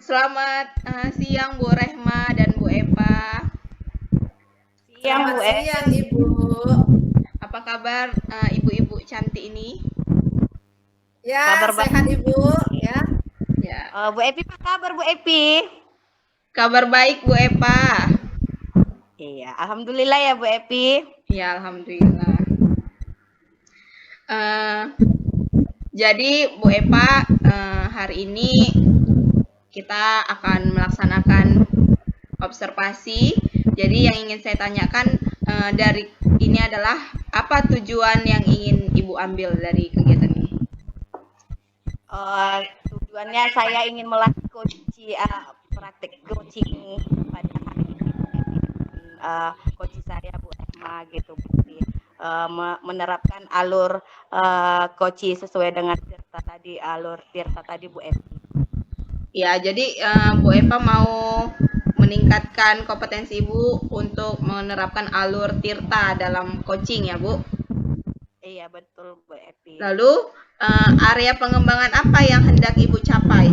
Selamat siang Bu Rehma dan Bu Epa. Siang Selamat Bu siang, Epi. Ibu. Apa kabar ibu-ibu cantik ini? Ya, Kabar baik. sehat Ibu, ya. Ya, Bu Epi, apa kabar Bu Epi? kabar baik Bu Epa. Iya, alhamdulillah ya Bu Epi. Ya, alhamdulillah. Eh, jadi Bu Epa, hari ini kita akan melaksanakan observasi. Jadi yang ingin saya tanyakan dari ini adalah apa tujuan yang ingin Ibu ambil dari kegiatan ini? Tujuannya saya ingin melatih praktek coaching pada hari ini Bu Epi. Coach saya Bu Emma gitu Bu Epi. Menerapkan alur coaching sesuai dengan alur Tirta tadi Bu Epi. Ya, jadi Bu Epa mau meningkatkan kompetensi Ibu untuk menerapkan alur Tirta dalam coaching ya, Bu. Iya betul Bu Epi. Lalu area pengembangan apa yang hendak Ibu capai?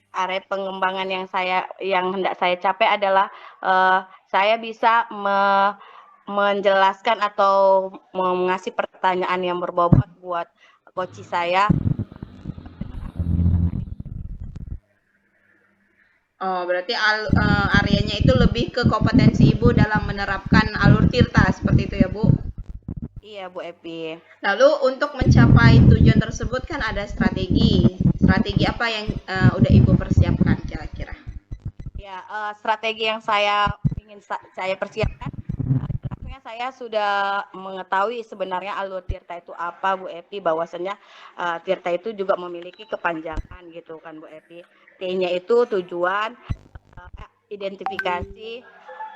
Area pengembangan yang hendak saya capai adalah saya bisa menjelaskan atau mengasih pertanyaan yang berbobot buat coach saya. Oh, berarti areanya itu lebih ke kompetensi Ibu dalam menerapkan alur Tirta seperti itu ya, Bu. Iya Bu Epi. Lalu untuk mencapai tujuan tersebut kan ada strategi. Strategi apa yang udah Ibu persiapkan kira-kira? Ya, strategi yang saya ingin saya persiapkan, saya sudah mengetahui sebenarnya alur Tirta itu apa Bu Epi, bahwasannya Tirta itu juga memiliki kepanjangan gitu kan Bu Epi. T-nya itu tujuan, identifikasi,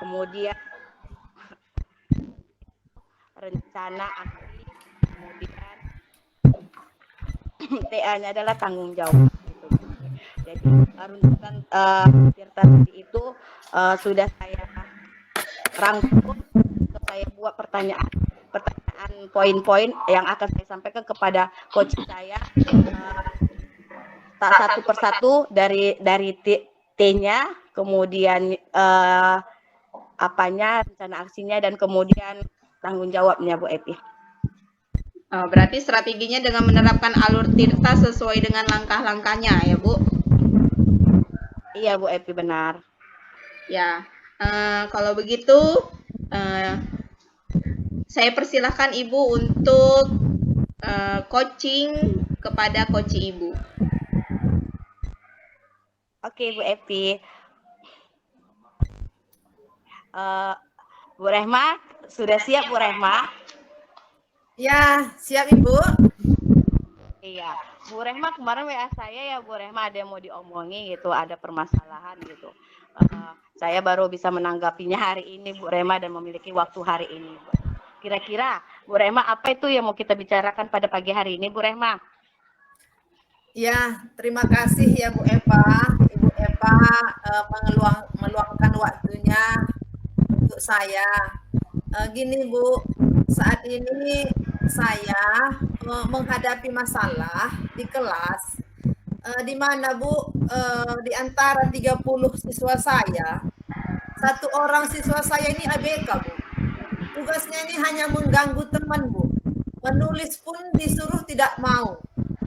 kemudian rencana aksi, kemudian TA-nya adalah tanggung jawab gitu. Jadi runtutan Tirta itu sudah saya rangkum, saya buat pertanyaan poin-poin yang akan saya sampaikan kepada coach saya, tak satu persatu dari T-nya, kemudian apanya, rencana aksinya, dan kemudian tanggung jawabnya Bu Epi. Berarti strateginya dengan menerapkan alur Tirta sesuai dengan langkah-langkahnya ya, Bu? Iya Bu Epi, benar. Ya, kalau begitu saya persilahkan Ibu untuk coaching kepada coach Ibu. Oke Bu Epi. Bu Rehma, sudah siap Bu Rehma? Ya, siap Ibu. Iya, Bu Rehma kemarin WA saya ya Bu Rehma, ada yang mau diomongin gitu, ada permasalahan gitu. Saya baru bisa menanggapinya hari ini Bu Rehma dan memiliki waktu hari ini. Kira-kira Bu Rehma apa itu yang mau kita bicarakan pada pagi hari ini Bu Rehma? Ya, terima kasih ya Bu Eva. Ibu Eva meluangkan waktunya untuk saya. Gini Bu, saat ini saya menghadapi masalah di kelas, di mana Bu, di antara 30 siswa saya, satu orang siswa saya ini ABK Bu. Tugasnya ini hanya mengganggu teman Bu. Menulis pun disuruh tidak mau.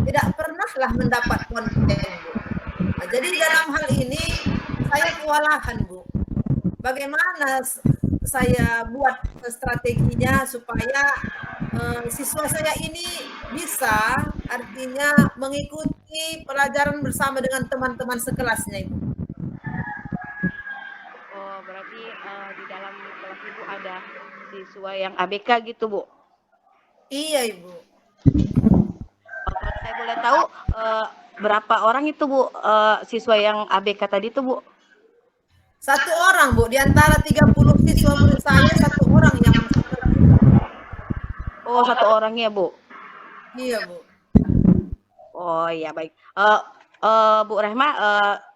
Tidak pernahlah mendapat konten Bu. Nah, jadi dalam hal ini saya kewalahan Bu. Bagaimana saya buat strateginya supaya siswa saya ini bisa artinya mengikuti pelajaran bersama dengan teman-teman sekelasnya Ibu. Oh, berarti di dalam kelas Ibu ada siswa yang ABK gitu Bu? Iya Ibu. Kalau saya boleh tahu berapa orang itu Bu siswa yang ABK tadi itu Bu? Satu orang Bu, di antara 30 siswa murid saya, satu orang yang seperti itu. Oh, satu orangnya Bu? Iya Bu. Oh iya baik. Bu Rehma,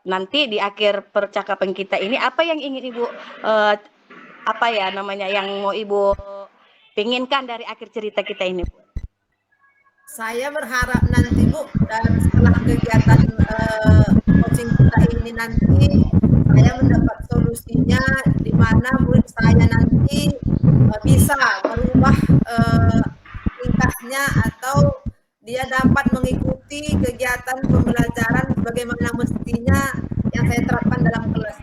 nanti di akhir percakapan kita ini apa yang ingin Ibu apa ya namanya yang mau Ibu pinginkan dari akhir cerita kita ini Bu? Saya berharap nanti Bu, dan setelah kegiatan coaching kita ini nanti, saya mendapat solusinya di mana murid saya nanti bisa merubah tingkahnya atau dia dapat mengikuti kegiatan pembelajaran bagaimana mestinya yang saya terapkan dalam kelas.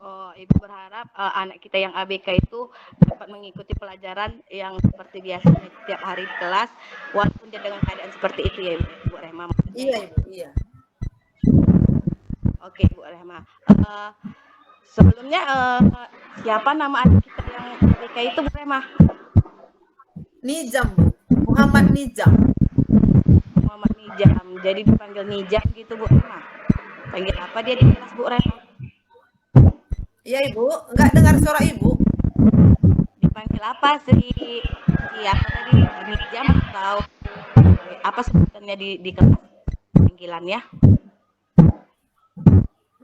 Oh, Ibu berharap anak kita yang ABK itu dapat mengikuti pelajaran yang seperti biasanya setiap hari di kelas, walaupun dia dengan keadaan seperti itu ya, Bu Rehma. Iya, Ibu, iya. Oke, Bu Rehma. Sebelumnya siapa nama anak kita yang ABK itu, Bu Rehma? Nijam, Bu. Muhammad Nijam. Muhammad Nijam. Jadi dipanggil Nijam gitu, Bu Rehma. Panggil apa dia di kelas, Bu Rehma? Iya, Ibu. Enggak dengar suara Ibu. Dipanggil apa si apa tadi? Nijam atau apa sebutannya di kelas panggilannya?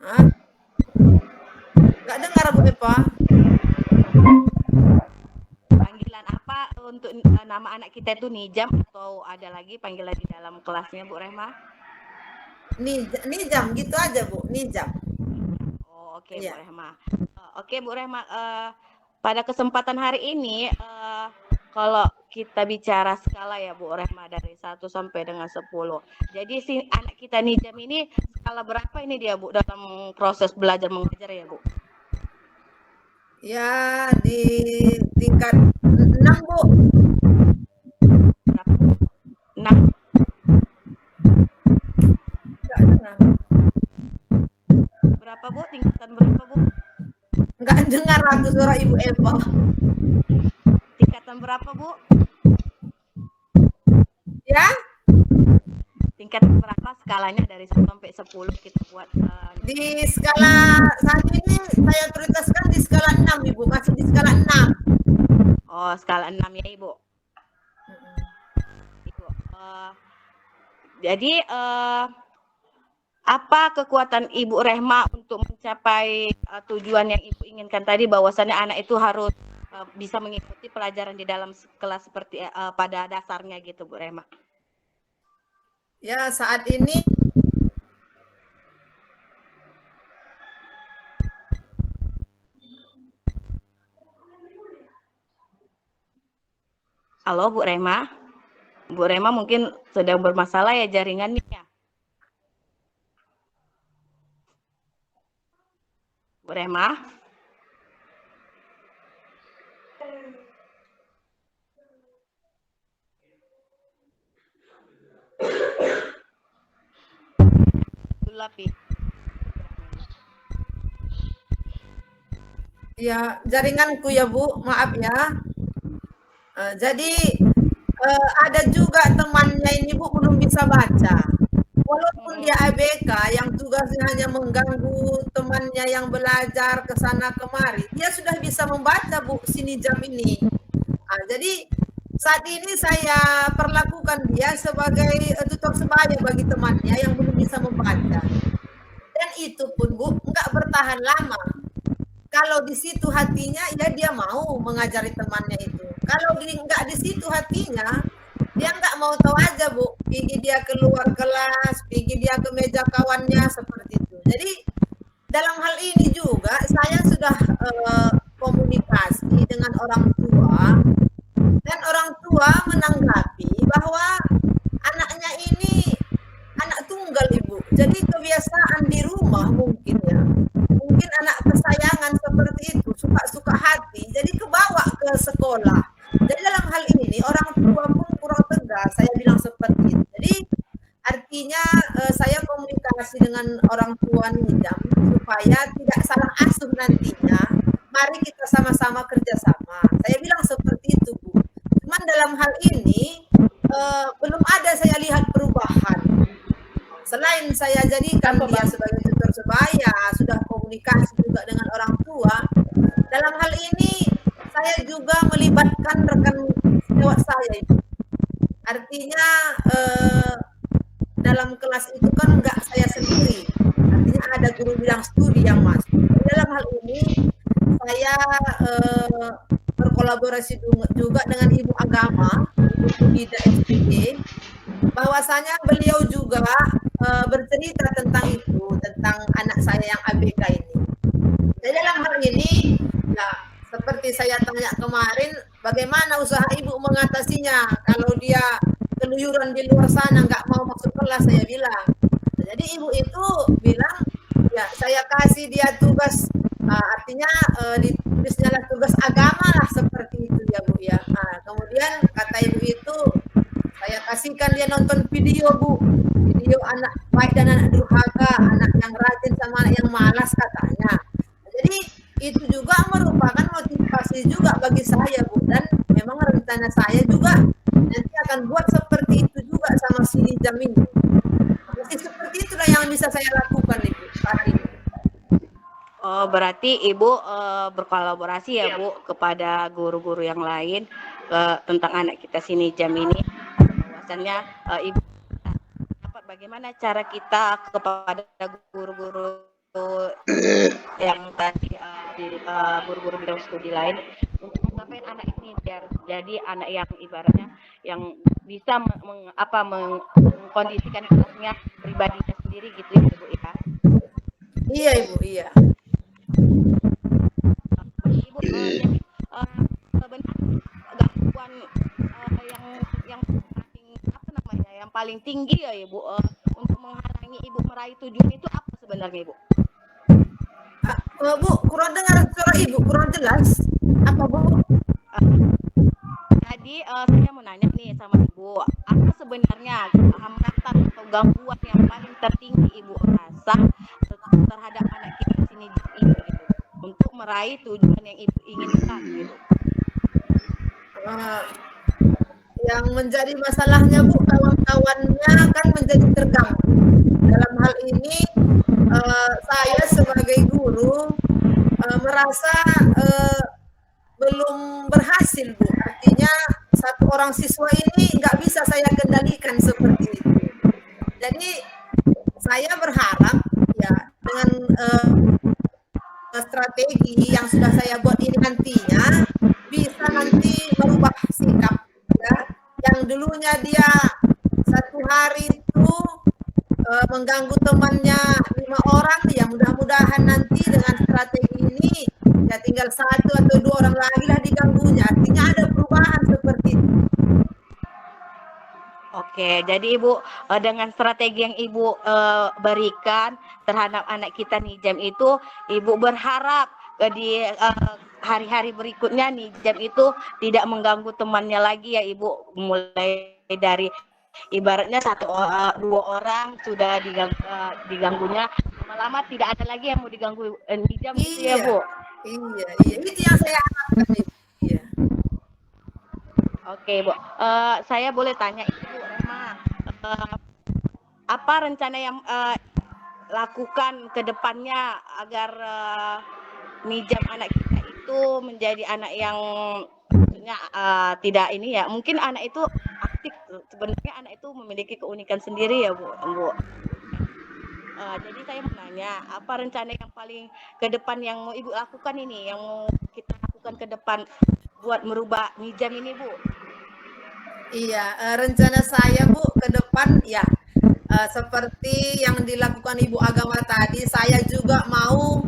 Hah? Enggak dengar, Bu Epa. Panggilan apa untuk nama anak kita itu Nijam atau ada lagi panggilan di dalam kelasnya, Bu Rehma? Nijam gitu aja, Bu. Nijam. Oh, oke, Iya. Bu Rehma. Oke, Bu Rehma, pada kesempatan hari ini kalau kita bicara skala ya, Bu Rehma, dari 1 sampai dengan 10. Jadi si anak kita Nijam ini skala berapa ini dia, Bu, dalam proses belajar mengajar ya, Bu? Ya, di tingkat 6, Bu. Berapa? 6. Enggak dengar. Berapa, Bu? Tingkatan berapa, Bu? Enggak dengar aku suara Ibu Epa. Tingkatan berapa, Bu? Ya? Tingkatan berapa skalanya dari 1 sampai 10 kita buat Di skala saat ini saya prioritaskan di skala 6, Ibu. Masih di skala 6. Oh, skala 6 ya, Ibu. Ibu. Jadi apa kekuatan Ibu Rehma untuk mencapai tujuan yang Ibu inginkan tadi, bahwasannya anak itu harus bisa mengikuti pelajaran di dalam kelas seperti pada dasarnya gitu, Bu Rehma? Ya, saat ini Halo, Bu Rehma. Bu Rehma mungkin sedang bermasalah ya jaringannya. Bu Rehma. Lapi. ya jaringanku ya, Bu. Maaf ya. Jadi ada juga temannya ini, Bu, belum bisa baca. Walaupun dia ABK yang tugasnya hanya mengganggu temannya yang belajar ke sana kemari, dia sudah bisa membaca, Bu, si Nijam ini. Jadi saat ini saya perlakukan dia sebagai tutor sebaya bagi temannya yang belum bisa membaca. Dan itu pun, Bu, enggak bertahan lama. Kalau di situ hatinya, ya dia mau mengajari temannya itu. Kalau enggak di situ hatinya, dia enggak mau tahu aja, Bu. Pergi dia keluar kelas, pergi dia ke meja kawannya, seperti itu. Jadi dalam hal ini juga saya sudah komunikasi dengan orang tua, dan orang tua menanggapi bahwa anaknya ini anak tunggal, Ibu. Jadi kebiasaan di rumah mungkin ya. Mungkin anak kesayangan seperti itu, suka-suka hati, jadi kebawa ke sekolah. Jadi dalam hal ini orang tua pun kurang tegas, saya bilang seperti itu. Jadi artinya saya komunikasi dengan orang tua Nijam supaya tidak salah asuh nantinya. Mari kita sama-sama kerjasama. Saya bilang seperti itu, Bu. Cuman dalam hal ini belum ada saya lihat perubahan. Selain saya jadikan dia sebagai tutor sebaya, sudah komunikasi juga dengan orang tua. Dalam hal ini saya juga melibatkan rekan sejawat saya, Ibu. Artinya dalam kelas itu kan enggak saya sendiri. Artinya ada guru bidang studi yang masuk. Dalam hal ini saya berkolaborasi juga dengan Ibu Agama, Ibu Yulida SPG, bahwasanya beliau juga bercerita tentang itu, tentang anak saya yang ABK ini. Jadi dalam hal ini, ya seperti saya tanya kemarin, bagaimana usaha Ibu mengatasinya kalau dia keluyuran di luar sana, nggak mau masuk kelas, saya bilang. Jadi Ibu itu bilang, ya saya kasih dia tugas, artinya ditulisnya lah tugas agama lah, seperti itu ya Bu ya. Kemudian kata Ibu itu, saya kasihkan dia nonton video Bu, video anak baik dan anak durhaka, anak yang rajin sama anak yang malas katanya. Jadi itu juga merupakan motivasi juga bagi saya Bu, dan memang rencana saya juga nanti akan buat seperti itu juga sama si Nijam ini. Masih seperti itulah yang bisa saya lakukan Ibu saat ini. Oh, berarti Ibu berkolaborasi ya Bu kepada guru-guru yang lain tentang anak kita si Nijam ini. Bahwasannya Ibu dapat bagaimana cara kita kepada guru-guru yang tadi guru-guru bidang studi lain untuk menggapai anak ini biar jadi anak yang ibaratnya yang bisa mengkondisikan kelasnya pribadinya sendiri gitu ya Bu ya. Iya Ibu, iya. Ibu jadi gangguan yang paling apa namanya yang paling tinggi ya Ibu untuk menghalangi Ibu meraih tujuan itu apa sebenarnya Ibu? Bu, kurang dengar suara Ibu, kurang jelas. Apa Bu? Jadi saya mau nanya nih sama Ibu, apa sebenarnya hambatan atau gangguan yang paling tertinggi Ibu rasa terhadap anak kita di sini ini gitu, untuk meraih tujuan yang Ibu inginkan gitu? Yang menjadi masalahnya Bu, kawan-kawannya kan menjadi terganggu. Dalam hal ini saya sebagai guru merasa belum berhasil Bu. Artinya satu orang siswa ini nggak bisa saya kendalikan seperti itu. Jadi saya berharap ya dengan strategi yang sudah saya buat ini nantinya bisa nanti merubah sikap ya. Yang dulunya dia satu hari itu mengganggu temannya 5 orang, ya mudah-mudahan nanti dengan strategi ini ya tinggal 1 atau 2 orang lagi lah diganggunya. Artinya ada perubahan seperti itu. Oke, jadi Ibu dengan strategi yang Ibu berikan terhadap anak kita Nijam itu, Ibu berharap di hari-hari berikutnya Nijam itu tidak mengganggu temannya lagi ya Ibu, mulai dari ibaratnya 1-2 orang sudah diganggunya, lama-lama tidak ada lagi yang mau diganggu Nijam gitu ya Bu. Iya, itu yang saya harapkan Ibu. Iya. Oke Bu, saya boleh tanya Ibu Rehma, apa rencana yang lakukan ke depannya agar Nijam anak kita itu menjadi anak yang maksudnya tidak ini ya, mungkin anak itu aktif, sebenarnya anak itu memiliki keunikan sendiri ya Bu. Jadi saya mau nanya, apa rencana yang paling ke depan yang mau Ibu lakukan ini, yang mau kita lakukan ke depan buat merubah Nijam ini Bu? Iya, rencana saya Bu ke depan ya seperti yang dilakukan Ibu Agama tadi, saya juga mau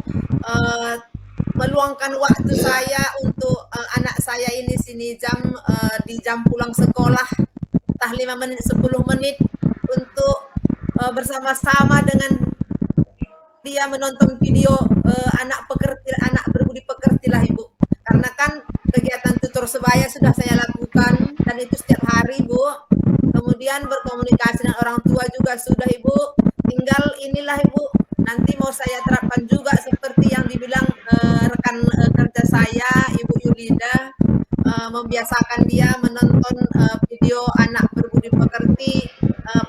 meluangkan waktu saya untuk anak saya ini si Nijam di jam pulang sekolah, entah 5 menit 10 menit untuk bersama-sama dengan dia menonton video anak berbudi pekerti lah Ibu. Karena kan kegiatan tutor sebaya sudah saya lakukan dan itu setiap hari Bu. Kemudian berkomunikasi dengan orang tua juga sudah Ibu. Tinggal inilah Ibu, nanti mau saya terapkan juga seperti yang dibilang rekan kerja saya Ibu Yulida, membiasakan dia menonton video anak berbudi pekerti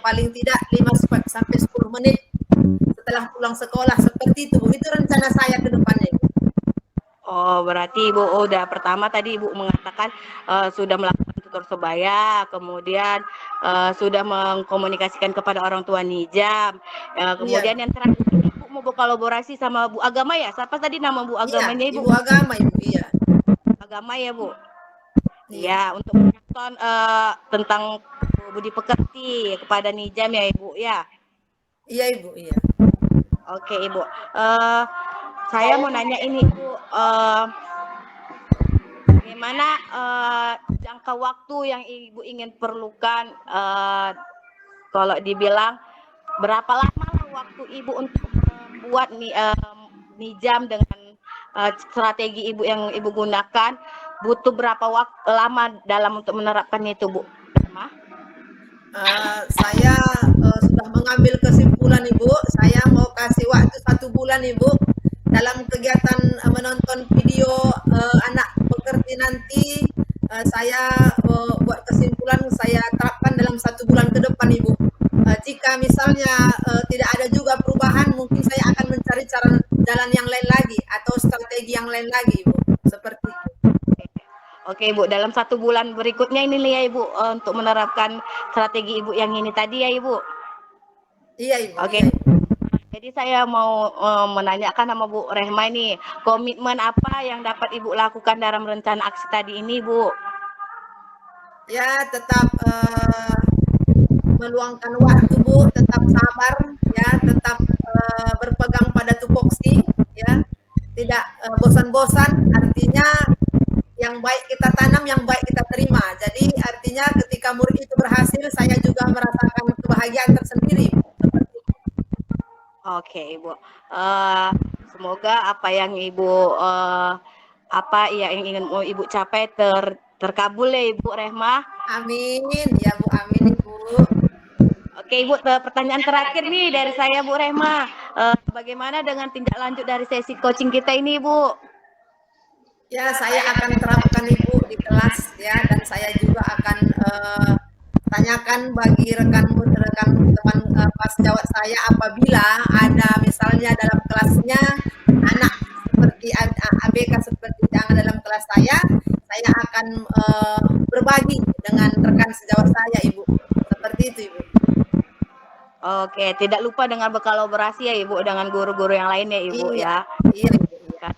paling tidak 5 sampai 10 menit setelah pulang sekolah, seperti itu Bu. Itu rencana saya ke depannya Ibu. Oh, berarti Ibu udah pertama tadi Ibu mengatakan sudah melakukan tutor sebaya, kemudian sudah mengkomunikasikan kepada orang tua Nijam, kemudian yang terakhir Ibu mau berkolaborasi sama Bu Agama ya? Siapa tadi nama Bu Agamanya Ibu? Ibu Agama Ibu, iya. agama ya Bu. Iya. Ya, untuk menonton tentang budi pekerti kepada Nijam ya Ibu ya. Iya Ibu, iya. Oke Ibu. Saya mau nanya ini Ibu, bagaimana jangka waktu yang Ibu ingin perlukan, kalau dibilang berapa lama lah waktu Ibu untuk membuat Nijam dengan strategi Ibu yang Ibu gunakan, butuh berapa lama dalam untuk menerapkan itu Bu? Saya sudah mengambil kesimpulan Ibu. Saya mau kasih waktu 1 bulan Ibu dalam kegiatan menonton video anak pekerti nanti. Saya buat kesimpulan, saya terapkan dalam 1 bulan ke depan Ibu. Jika misalnya tidak ada juga perubahan, mungkin saya akan mencari jalan yang lain lagi atau strategi yang lain lagi Ibu. Seperti itu. Oke Ibu, dalam 1 bulan berikutnya ini ya Ibu, untuk menerapkan strategi Ibu yang ini tadi ya Ibu. Iya Ibu. Oke. Iya, Ibu. Jadi saya mau menanyakan sama Bu Rehma ini, komitmen apa yang dapat Ibu lakukan dalam rencana aksi tadi ini Bu? Ya, tetap meluangkan waktu Bu, tetap sabar ya, tetap berpegang pada tupoksi ya, tidak bosan-bosan. Artinya yang baik kita tanam, yang baik kita terima. Jadi artinya ketika murid itu berhasil, saya juga merasakan kebahagiaan tersendiri. Oke Ibu, semoga apa yang Ibu apa yang ingin Ibu capai terkabul ya Ibu Rehma. Amin ya Bu, amin Ibu. Oke Ibu, pertanyaan terakhir nih dari saya Bu Rehma, bagaimana dengan tindak lanjut dari sesi coaching kita ini Bu? Ya, saya akan terapkan Ibu di kelas ya, dan saya juga akan tanyakan bagi rekan teman pas jawab saya, apabila ada misalnya dalam kelasnya anak seperti ABK seperti yang ada dalam kelas saya akan berbagi dengan rekan sejawat saya Ibu. Seperti itu Ibu. Oke, tidak lupa dengan berkolaborasi ya Ibu dengan guru-guru yang lain ya Ibu ya. Iya Ibu. Iya.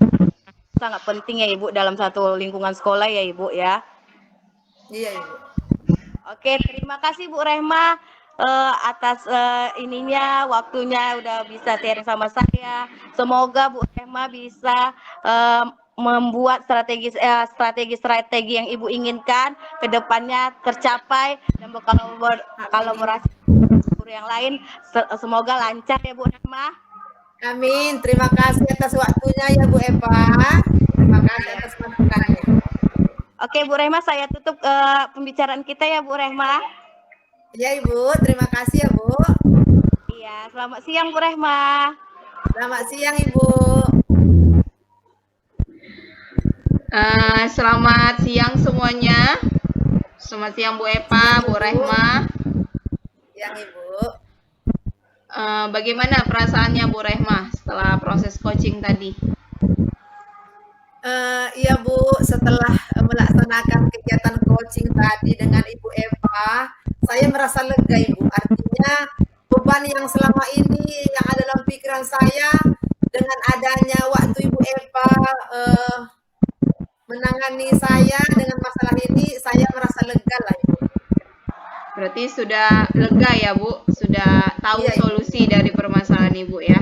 Sangat penting ya Ibu dalam satu lingkungan sekolah ya Ibu ya. Iya Ibu. Oke, terima kasih Bu Rehma atas ininya, waktunya udah bisa sharing sama saya. Semoga Bu Rehma bisa membuat strategi yang Ibu inginkan ke depannya tercapai dan berkolaborasi dengan guru yang lain. Semoga lancar ya Bu Rehma. Amin. Terima kasih atas waktunya ya Bu Eva. Terima kasih atas masukannya. Oke Bu Rehma, saya tutup pembicaraan kita ya Bu Rehma. Iya Ibu, terima kasih ya Bu. Iya, selamat siang Bu Rehma. Selamat siang Ibu. Selamat siang semuanya. Selamat siang Bu Epa, Bu Rehma. Siang Ibu. Bagaimana perasaannya Bu Rehma setelah proses coaching tadi? Iya Bu, setelah melaksanakan kegiatan coaching tadi dengan Ibu Eva, saya merasa lega Ibu. Artinya beban yang selama ini yang ada dalam pikiran saya, dengan adanya waktu Ibu Eva menangani saya dengan masalah ini, saya merasa lega lah Ibu. Berarti sudah lega ya Bu, sudah tahu Iya, Ibu. solusi dari permasalahan Ibu ya?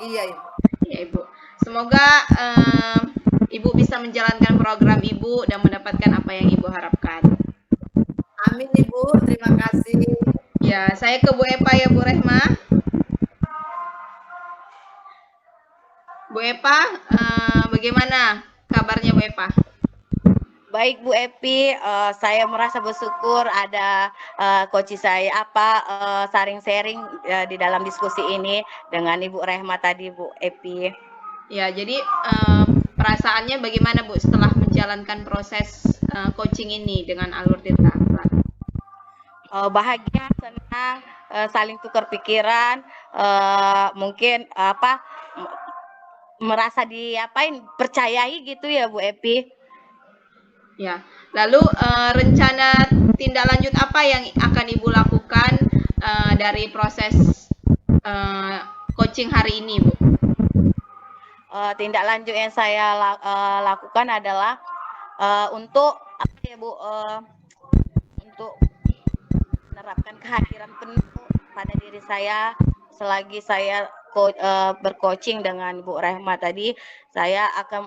Iya Ibu. Ya Ibu. Semoga Ibu bisa menjalankan program Ibu dan mendapatkan apa yang Ibu harapkan. Amin Ibu, terima kasih. Ya, saya ke Bu Epa ya Bu Rehma. Bu Epa, bagaimana kabarnya Bu Epa? Baik Bu Epi, saya merasa bersyukur ada coach saya sharing-sharing di dalam diskusi ini dengan Ibu Rehma tadi Bu Epi. Ya, jadi perasaannya bagaimana Bu setelah menjalankan proses coaching ini dengan Alur Tirta? Bahagia, senang, saling tukar pikiran, mungkin merasa percayai gitu ya Bu Epi. Ya, lalu rencana tindak lanjut apa yang akan Ibu lakukan dari proses coaching hari ini Bu? tindak lanjut yang saya lakukan adalah untuk apa ya Bu, untuk menerapkan kehadiran penuh pada diri saya selagi saya bercoaching dengan Bu Rehma tadi. Saya akan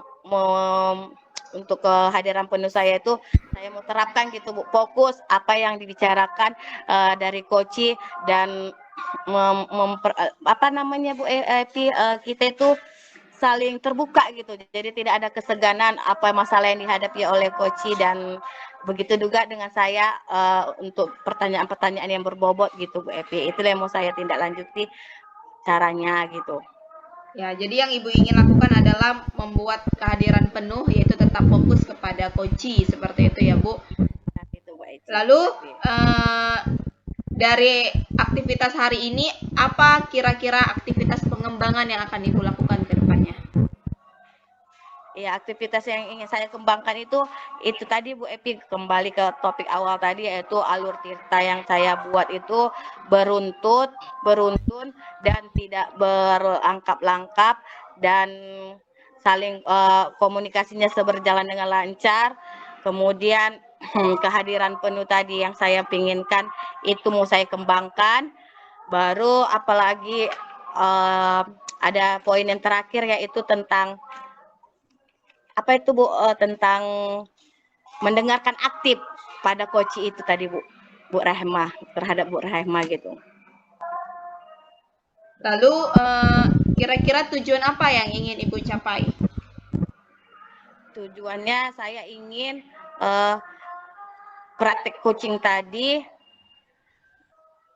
untuk kehadiran penuh saya itu saya mau terapkan gitu Bu, fokus apa yang dibicarakan dari coach dan apa namanya Bu Epi, kita itu saling terbuka gitu, jadi tidak ada keseganan apa masalah yang dihadapi oleh coach dan begitu juga dengan saya untuk pertanyaan-pertanyaan yang berbobot gitu Bu Epi. Itulah yang mau saya tindak lanjuti caranya gitu. Ya, jadi yang Ibu ingin lakukan adalah membuat kehadiran penuh, yaitu tetap fokus kepada coach, seperti itu ya Bu. Lalu dari aktivitas hari ini, apa kira-kira aktivitas pengembangan yang akan Ibu lakukan ke depannya? Ya, aktivitas yang ingin saya kembangkan itu tadi Bu Epi, kembali ke topik awal tadi, yaitu alur tirta yang saya buat itu beruntun dan tidak berangkap-langkap dan saling komunikasinya berjalan dengan lancar. Kemudian kehadiran penuh tadi yang saya pinginkan itu mau saya kembangkan. Baru apalagi ada poin yang terakhir, yaitu tentang apa itu Bu, tentang mendengarkan aktif pada coach itu tadi Bu Rehma, terhadap Bu Rehma gitu. Lalu kira-kira tujuan apa yang ingin Ibu capai? Tujuannya saya ingin praktek coaching tadi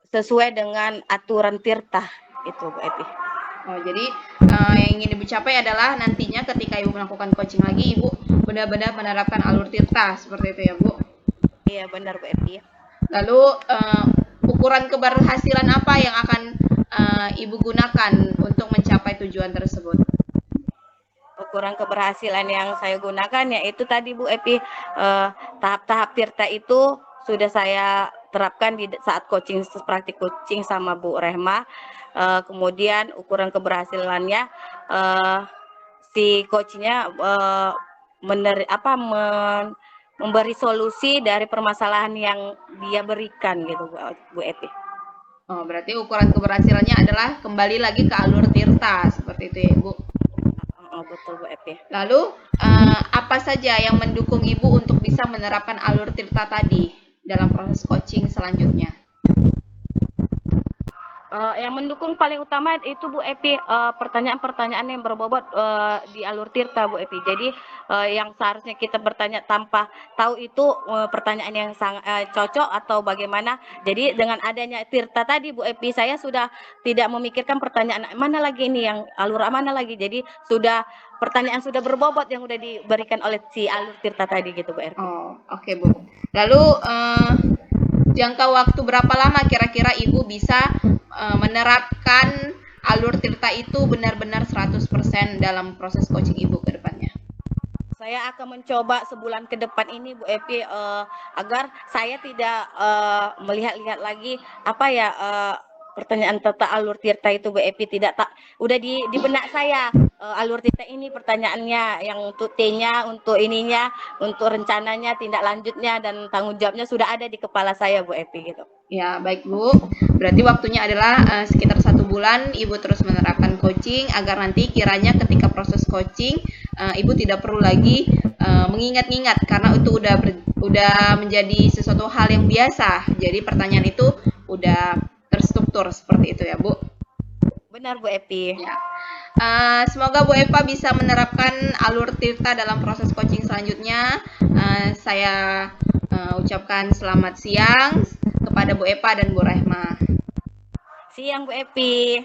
sesuai dengan aturan tirta itu Bu Epi. Oh, jadi yang ingin Ibu capai adalah nantinya ketika Ibu melakukan coaching lagi, Ibu benar-benar menerapkan alur tirta, seperti itu ya Bu? Iya benar Bu Epi. Lalu ukuran keberhasilan apa yang akan Ibu gunakan untuk mencapai tujuan tersebut? Ukuran keberhasilan yang saya gunakan yaitu tadi Bu Epi, tahap-tahap tirta itu sudah saya terapkan di saat praktik coaching sama Bu Rehma. Kemudian ukuran keberhasilannya si coachnya memberi solusi dari permasalahan yang dia berikan gitu Bu Epi. Oh, berarti ukuran keberhasilannya adalah kembali lagi ke alur tirta, seperti itu ya Bu? Oh, betul Bu Epi. Lalu apa saja yang mendukung Ibu untuk bisa menerapkan alur tirta tadi dalam proses coaching selanjutnya? Yang mendukung paling utama itu Bu Epi, pertanyaan-pertanyaan yang berbobot di alur tirta Bu Epi. Jadi yang seharusnya kita bertanya tanpa tahu itu pertanyaan yang sangat cocok atau bagaimana. Jadi dengan adanya tirta tadi Bu Epi, saya sudah tidak memikirkan pertanyaan mana lagi ini, yang alur mana lagi. Jadi sudah pertanyaan sudah berbobot yang sudah diberikan oleh si alur tirta tadi gitu Bu Epi. Oh, oke Bu. Lalu jangka waktu berapa lama kira-kira Ibu bisa menerapkan alur tirta itu benar-benar 100% dalam proses coaching Ibu ke depannya? Saya akan mencoba sebulan ke depan ini Bu Epi, agar saya tidak melihat-lihat lagi apa ya pertanyaan tentang alur tirta itu Bu Epi, udah di benak saya alur tirta ini pertanyaannya, yang untuk T-nya, untuk ininya, untuk rencananya, tindak lanjutnya dan tanggung jawabnya sudah ada di kepala saya Bu Epi gitu. Ya, baik Bu. Berarti waktunya adalah sekitar 1 bulan Ibu terus menerapkan coaching agar nanti kiranya ketika proses coaching Ibu tidak perlu lagi mengingat-ingat, karena itu udah menjadi sesuatu hal yang biasa. Jadi pertanyaan itu udah terstruktur seperti itu ya Bu. Benar Bu Epi. Ya. Semoga Bu Epa bisa menerapkan alur tirta dalam proses coaching selanjutnya. Saya ucapkan selamat siang kepada Bu Epa dan Bu Rehma. Siang Bu Epi.